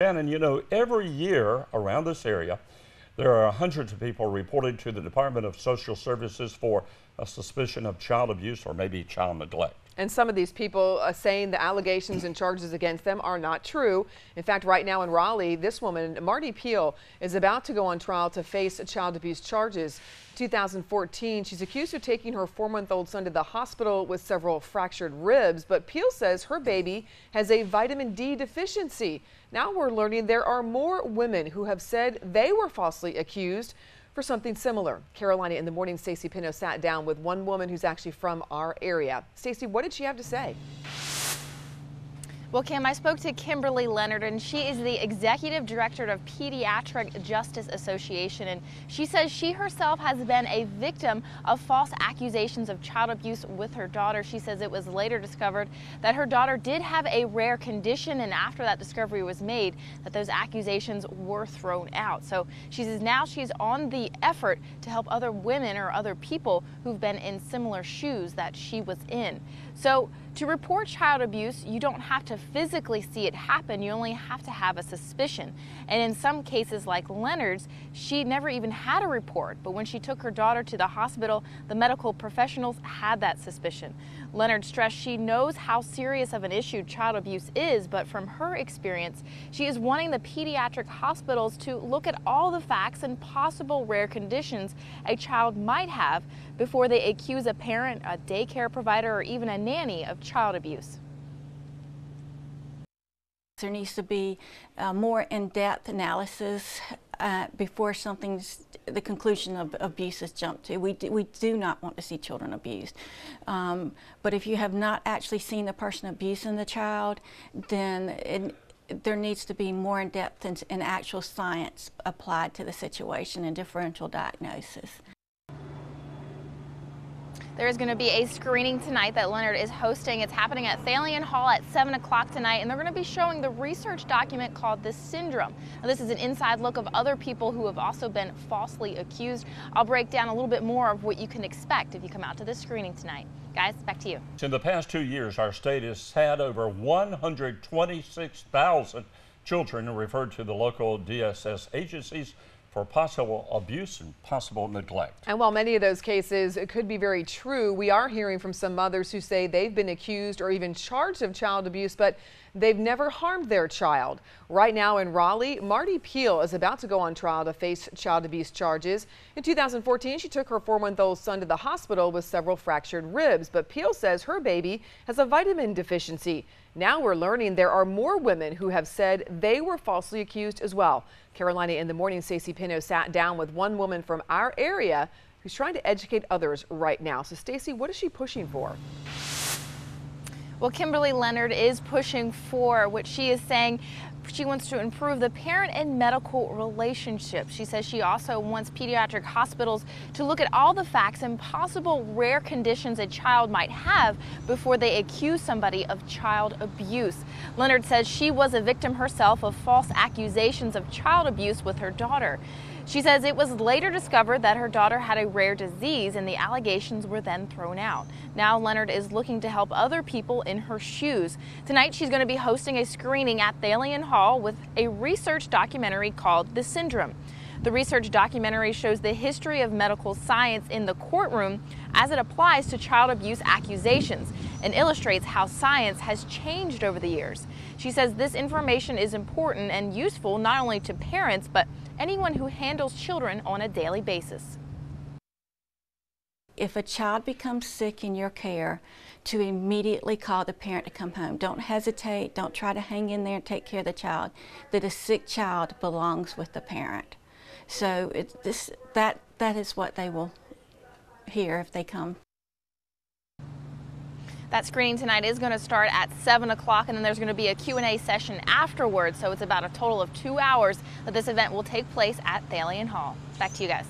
And you know, every year around this area, there are hundreds of people reported to the Department of Social Services for a suspicion of child abuse or maybe child neglect. And some of these people are saying the allegations and charges against them are not true. In fact, right now in Raleigh, this woman, Marty Peel, is about to go on trial to face child abuse charges. 2014, she's accused of taking her 4-month-old son to the hospital with several fractured ribs. But Peel says her baby has a vitamin D deficiency. Now we're learning there are more women who have said they were falsely accused for something similar. Carolina in the Morning, Stacey Pino sat down with one woman who's actually from our area. Stacey, what did she have to say? Well, Kim, I spoke to Kimberly Leonard, and she is the executive director of Pediatric Justice Association, and she says she herself has been a victim of false accusations of child abuse with her daughter. She says it was later discovered that her daughter did have a rare condition, and after that discovery was made, that those accusations were thrown out. So she says now she's on the effort to help other women or other people who've been in similar shoes that she was in. So to report child abuse, you don't have to physically see it happen. You only have to have a suspicion. And in some cases like Leonard's, she never even had a report. But when she took her daughter to the hospital, the medical professionals had that suspicion. Leonard stressed she knows how serious of an issue child abuse is, but from her experience, she is wanting the pediatric hospitals to look at all the facts and possible rare conditions a child might have before they accuse a parent, a daycare provider, or even a nanny of child abuse. There needs to be more in-depth analysis before the conclusion of abuse is jumped to. We do not want to see children abused. But if you have not actually seen the person abusing the child, then there needs to be more in-depth and actual science applied to the situation and differential diagnosis. There is going to be a screening tonight that Leonard is hosting. It's happening at Thalian Hall at 7 o'clock tonight, and they're going to be showing the research document called The Syndrome. Now, this is an inside look of other people who have also been falsely accused. I'll break down a little bit more of what you can expect if you come out to this screening tonight. Guys, back to you. In the past 2 years, our state has had over 126,000 children referred to the local DSS agencies for possible abuse and possible neglect. And while many of those cases could be very true, we are hearing from some mothers who say they've been accused or even charged of child abuse, but they've never harmed their child. Right now in Raleigh, Marty Peel is about to go on trial to face child abuse charges. In 2014, she took her 4-month-old son to the hospital with several fractured ribs, but Peel says her baby has a vitamin deficiency. Now we're learning there are more women who have said they were falsely accused as well. Carolina in the Morning, Stacey Pino sat down with one woman from our area who's trying to educate others right now. So Stacey, what is she pushing for? Well, Kimberly Leonard is pushing for what she is saying. She wants to improve the parent and medical relationship. She says she also wants pediatric hospitals to look at all the facts and possible rare conditions a child might have before they accuse somebody of child abuse. Leonard says she was a victim herself of false accusations of child abuse with her daughter. She says it was later discovered that her daughter had a rare disease and the allegations were then thrown out. Now Leonard is looking to help other people in her shoes. Tonight she's going to be hosting a screening at Thalian Hall with a research documentary called The Syndrome. The research documentary shows the history of medical science in the courtroom as it applies to child abuse accusations and illustrates how science has changed over the years. She says this information is important and useful not only to parents, but anyone who handles children on a daily basis. If a child becomes sick in your care, to immediately call the parent to come home. Don't hesitate. Don't try to hang in there and take care of the child. That a sick child belongs with the parent. So that is what they will hear if they come. That screening tonight is going to start at 7 o'clock, and then there's going to be a Q&A session afterwards. So it's about a total of 2 hours that this event will take place at Thalian Hall. Back to you guys.